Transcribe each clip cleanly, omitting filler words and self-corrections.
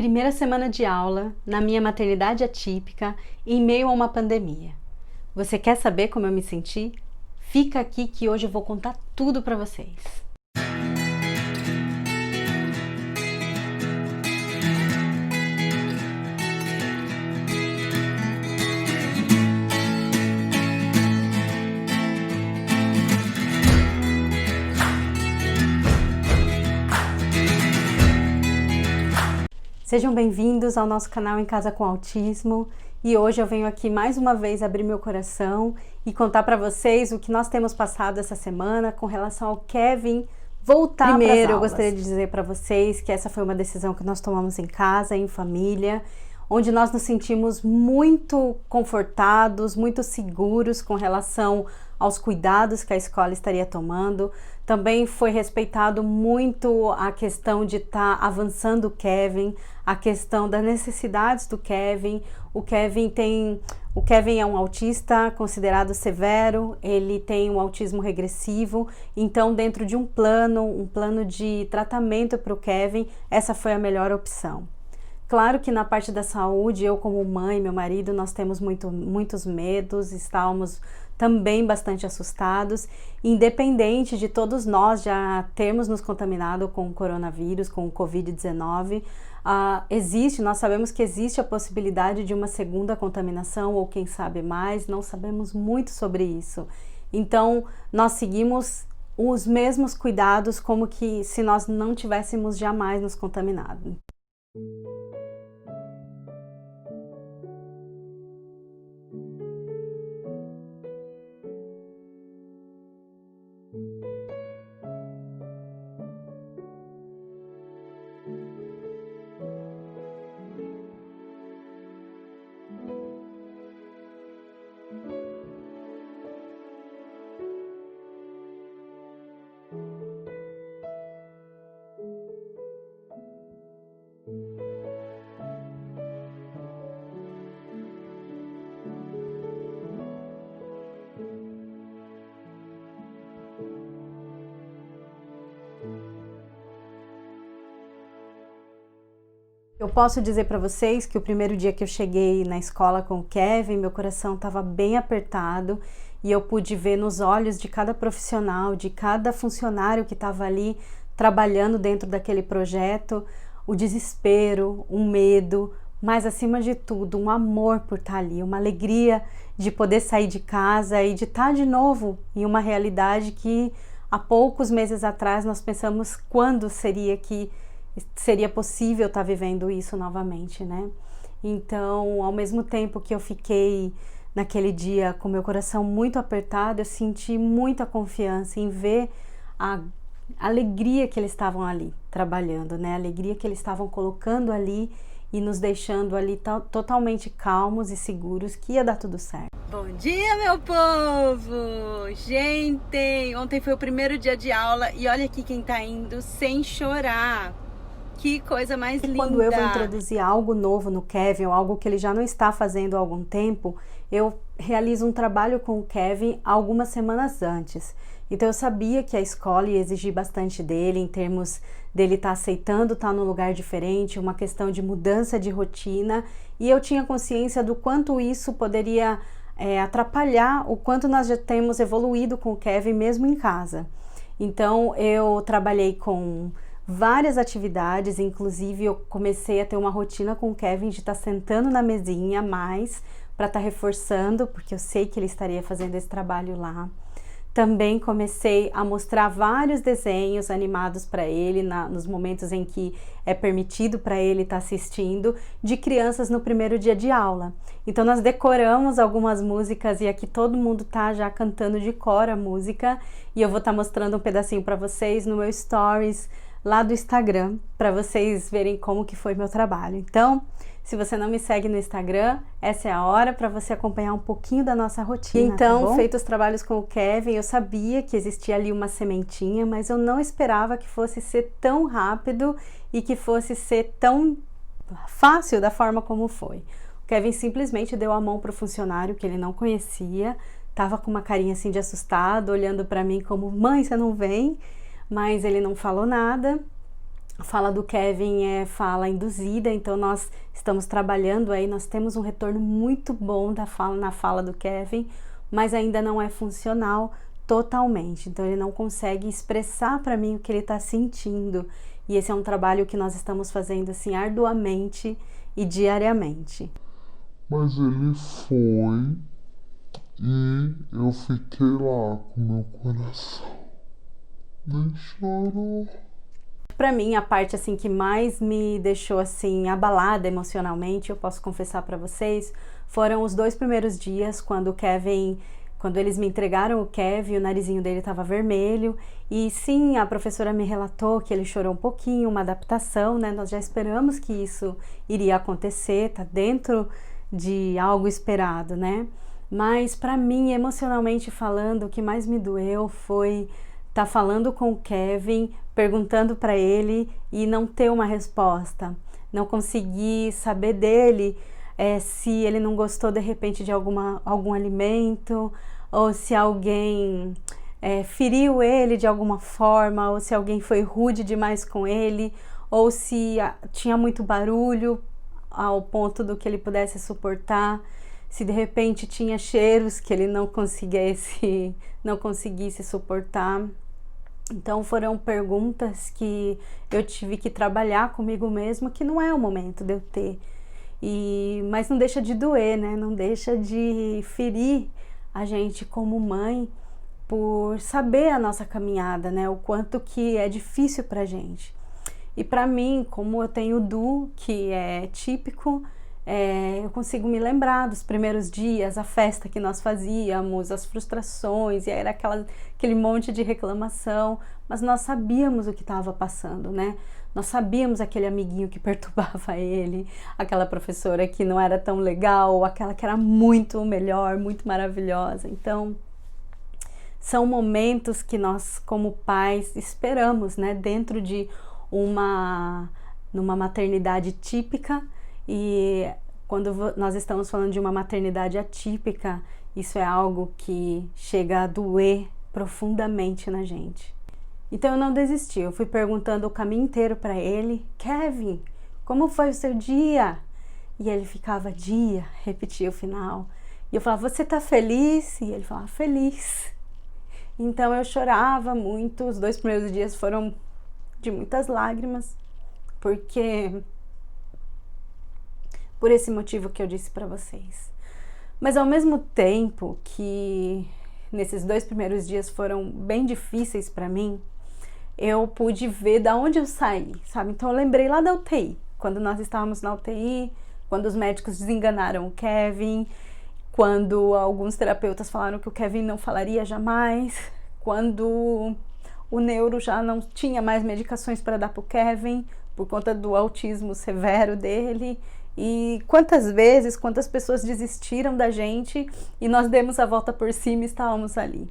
Primeira semana de aula, na minha maternidade atípica, em meio a uma pandemia. Você quer saber como eu me senti? Fica aqui que hoje eu vou contar tudo para vocês. Sejam bem-vindos ao nosso canal Em Casa com Autismo e hoje eu venho aqui mais uma vez abrir meu coração e contar para vocês o que nós temos passado essa semana com relação ao Kevin voltar para as aulas. Primeiro, eu gostaria de dizer para vocês que essa foi uma decisão que nós tomamos em casa, em família, onde nós nos sentimos muito confortados, muito seguros com relação aos cuidados que a escola estaria tomando. Também foi respeitado muito a questão de estar avançando o Kevin, a questão das necessidades do Kevin. O Kevin é um autista considerado severo, ele tem um autismo regressivo, então dentro de um plano de tratamento para o Kevin, essa foi a melhor opção. Claro que na parte da saúde, eu como mãe, meu marido, nós temos muitos medos, estávamos também bastante assustados, independente de todos nós já termos nos contaminado com o coronavírus, com o Covid-19, nós sabemos que existe a possibilidade de uma segunda contaminação, ou quem sabe mais, não sabemos muito sobre isso. Então, nós seguimos os mesmos cuidados como que se nós não tivéssemos jamais nos contaminado. Eu posso dizer para vocês que o primeiro dia que eu cheguei na escola com o Kevin, meu coração estava bem apertado e eu pude ver nos olhos de cada profissional, de cada funcionário que estava ali trabalhando dentro daquele projeto, o desespero, o medo, mas acima de tudo, um amor por estar ali, uma alegria de poder sair de casa e de estar de novo em uma realidade que há poucos meses atrás nós pensamos quando seria possível estar vivendo isso novamente, né? Então, ao mesmo tempo que eu fiquei naquele dia com meu coração muito apertado, eu senti muita confiança em ver a alegria que eles estavam ali trabalhando, né? A alegria que eles estavam colocando ali e nos deixando ali totalmente calmos e seguros que ia dar tudo certo. Bom dia, meu povo! Gente, ontem foi o primeiro dia de aula e olha aqui quem tá indo sem chorar. Que coisa mais linda! Quando eu vou introduzir algo novo no Kevin, ou algo que ele já não está fazendo há algum tempo, eu realizo um trabalho com o Kevin algumas semanas antes. Então eu sabia que a escola ia exigir bastante dele, em termos dele estar aceitando estar num lugar diferente, uma questão de mudança de rotina, e eu tinha consciência do quanto isso poderia atrapalhar o quanto nós já temos evoluído com o Kevin mesmo em casa. Então eu trabalhei com várias atividades, inclusive eu comecei a ter uma rotina com o Kevin de estar sentando na mesinha mais para estar reforçando, porque eu sei que ele estaria fazendo esse trabalho lá. Também comecei a mostrar vários desenhos animados para ele nos momentos em que é permitido para ele estar assistindo, de crianças no primeiro dia de aula. Então nós decoramos algumas músicas e aqui todo mundo tá já cantando de cor a música e eu vou estar mostrando um pedacinho para vocês no meu stories lá do Instagram, para vocês verem como que foi meu trabalho. Então, se você não me segue no Instagram, essa é a hora para você acompanhar um pouquinho da nossa rotina. Então, tá, feitos os trabalhos com o Kevin, eu sabia que existia ali uma sementinha, mas eu não esperava que fosse ser tão rápido e que fosse ser tão fácil da forma como foi. O Kevin simplesmente deu a mão para o funcionário que ele não conhecia, tava com uma carinha assim de assustado, olhando para mim como, mãe, você não vem? Mas ele não falou nada. A fala do Kevin é fala induzida, então nós estamos trabalhando aí, nós temos um retorno muito bom na fala do Kevin, mas ainda não é funcional totalmente, então ele não consegue expressar para mim o que ele está sentindo, e esse é um trabalho que nós estamos fazendo assim arduamente e diariamente. Mas ele foi e eu fiquei lá com meu coração bem chorou. Para mim, a parte assim que mais me deixou assim abalada emocionalmente, eu posso confessar para vocês, foram os 2 primeiros dias quando eles me entregaram o Kevin, o narizinho dele estava vermelho, e sim, a professora me relatou que ele chorou um pouquinho, uma adaptação, né? Nós já esperamos que isso iria acontecer, tá dentro de algo esperado, né? Mas para mim, emocionalmente falando, o que mais me doeu foi estar falando com o Kevin, perguntando para ele e não ter uma resposta, não conseguir saber dele se ele não gostou de repente de algum alimento, ou se alguém feriu ele de alguma forma, ou se alguém foi rude demais com ele, ou se tinha muito barulho ao ponto do que ele pudesse suportar, se de repente tinha cheiros que ele não conseguisse suportar. Então foram perguntas que eu tive que trabalhar comigo mesma, que não é o momento de eu ter. Mas não deixa de doer, né? Não deixa de ferir a gente como mãe por saber a nossa caminhada, né? O quanto que é difícil pra gente. E pra mim, como eu tenho o Du, que é típico, eu consigo me lembrar dos primeiros dias, a festa que nós fazíamos, as frustrações, e aí era aquele monte de reclamação, mas nós sabíamos o que estava passando, né? Nós sabíamos aquele amiguinho que perturbava ele, aquela professora que não era tão legal, aquela que era muito melhor, muito maravilhosa. Então, são momentos que nós, como pais, esperamos, né? Dentro de numa maternidade típica. E quando nós estamos falando de uma maternidade atípica, isso é algo que chega a doer profundamente na gente. Então eu não desisti, eu fui perguntando o caminho inteiro para ele: Kevin, como foi o seu dia? E ele ficava dia, repetia o final. E eu falava: você tá feliz? E ele falava: feliz. Então eu chorava muito, os 2 primeiros dias foram de muitas lágrimas, porque por esse motivo que eu disse para vocês. Mas ao mesmo tempo que nesses 2 primeiros dias foram bem difíceis para mim, eu pude ver da onde eu saí, sabe? Então eu lembrei lá da UTI, quando nós estávamos na UTI, quando os médicos desenganaram o Kevin, quando alguns terapeutas falaram que o Kevin não falaria jamais, quando o neuro já não tinha mais medicações para dar para o Kevin por conta do autismo severo dele. E quantas pessoas desistiram da gente e nós demos a volta por cima e estávamos ali.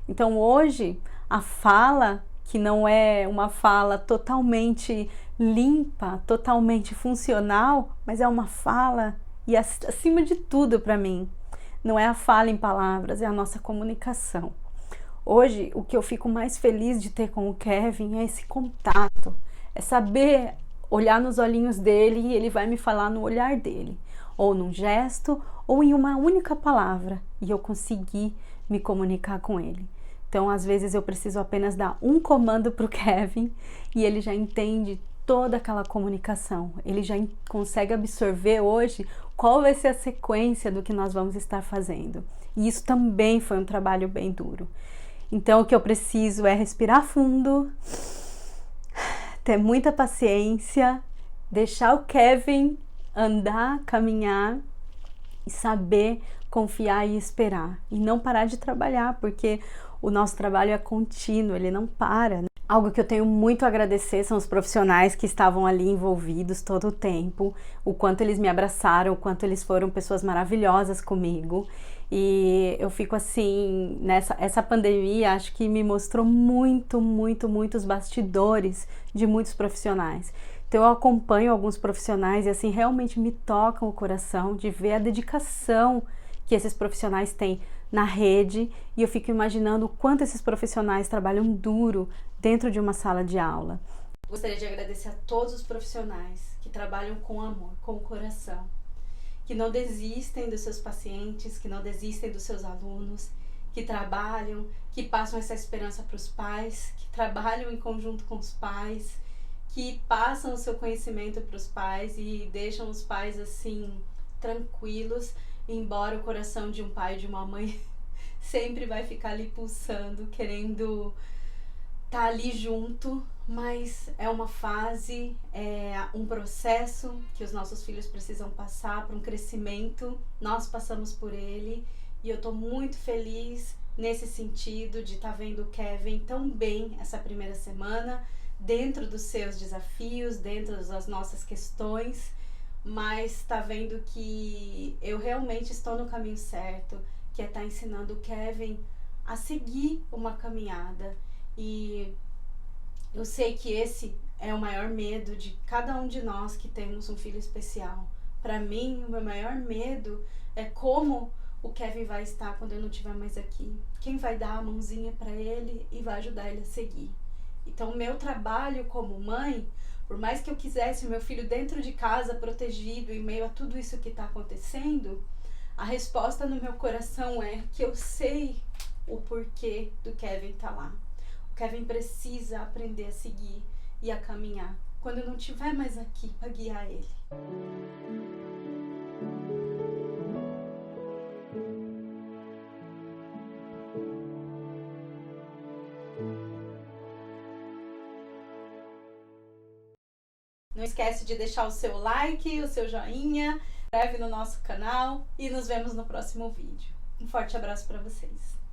Então hoje a fala, que não é uma fala totalmente limpa, totalmente funcional, mas é uma fala, e acima de tudo para mim, não é a fala em palavras, é a nossa comunicação. Hoje o que eu fico mais feliz de ter com o Kevin é esse contato, é saber olhar nos olhinhos dele e ele vai me falar no olhar dele, ou num gesto, ou em uma única palavra, e eu conseguir me comunicar com ele. Então, às vezes eu preciso apenas dar um comando para o Kevin e ele já entende toda aquela comunicação. Ele já consegue absorver hoje qual vai ser a sequência do que nós vamos estar fazendo. E isso também foi um trabalho bem duro. Então, o que eu preciso é respirar fundo, ter muita paciência, deixar o Kevin andar, caminhar e saber confiar e esperar. E não parar de trabalhar, porque o nosso trabalho é contínuo, ele não para, né? Algo que eu tenho muito a agradecer são os profissionais que estavam ali envolvidos todo o tempo, o quanto eles me abraçaram, o quanto eles foram pessoas maravilhosas comigo. E eu fico assim, essa pandemia acho que me mostrou muitos bastidores de muitos profissionais. Então eu acompanho alguns profissionais e assim realmente me tocam o coração de ver a dedicação que esses profissionais têm na rede, e eu fico imaginando o quanto esses profissionais trabalham duro dentro de uma sala de aula. Gostaria de agradecer a todos os profissionais que trabalham com amor, com o coração, que não desistem dos seus pacientes, que não desistem dos seus alunos, que trabalham, que passam essa esperança para os pais, que trabalham em conjunto com os pais, que passam o seu conhecimento para os pais e deixam os pais assim tranquilos, embora o coração de um pai e de uma mãe sempre vai ficar ali pulsando, querendo estar ali junto, mas é uma fase, é um processo que os nossos filhos precisam passar para um crescimento. Nós passamos por ele e eu tô muito feliz nesse sentido de estar vendo o Kevin tão bem essa primeira semana, dentro dos seus desafios, dentro das nossas questões, mas tá vendo que eu realmente estou no caminho certo, que é estar ensinando o Kevin a seguir uma caminhada. E eu sei que esse é o maior medo de cada um de nós que temos um filho especial. Para mim, o meu maior medo é como o Kevin vai estar quando eu não estiver mais aqui. Quem vai dar a mãozinha para ele e vai ajudar ele a seguir. Então, o meu trabalho como mãe, por mais que eu quisesse o meu filho dentro de casa, protegido, em meio a tudo isso que está acontecendo, a resposta no meu coração é que eu sei o porquê do Kevin estar lá. O Kevin precisa aprender a seguir e a caminhar quando eu não estiver mais aqui para guiar ele. Não esquece de deixar o seu like, o seu joinha, inscreve no nosso canal e nos vemos no próximo vídeo. Um forte abraço para vocês.